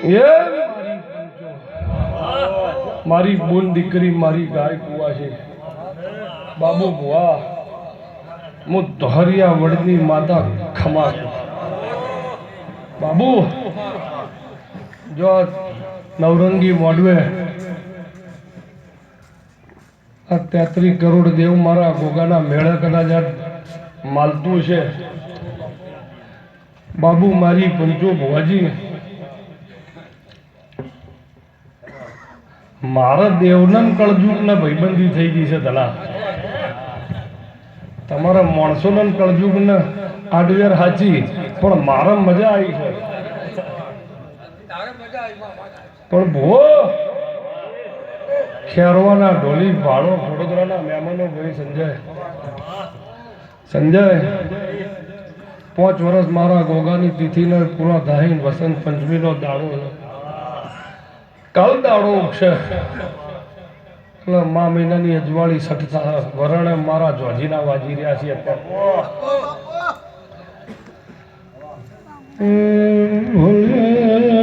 એ મારી બોન દીકરી મારી ગાય કુવા છે બાબુ ભુવા હું ધોરિયા વડની માતા ખમા છું બાબુ જો નવરંગી મોડવે 33 કરોડ દેવ મારા ગોગાના મેળે કદાચ માલતું છે બાબુ મારી પંચો ભુવાજી મારા દેવનન કળજુગના ભાઈબંધી થઈ ગઈ છે ધલા તમારા માણસોના કળજુગના આડવેર હાચી પણ મારા મજા આવી છે પણ ભો ખેરવાના ઢોલી ભાડો વડોદરાના મહેમાનો ભાઈ સંજય 5 વર્ષ મારા ગોગાની તિથિને પૂરા થાય વસંત પંચમીનો દાડો કાલ દાડો છે એટલે મા મહિનાની અજવાળી સટતા વરણે મારા જોજીના વાજી રહ્યા છે અત્યારે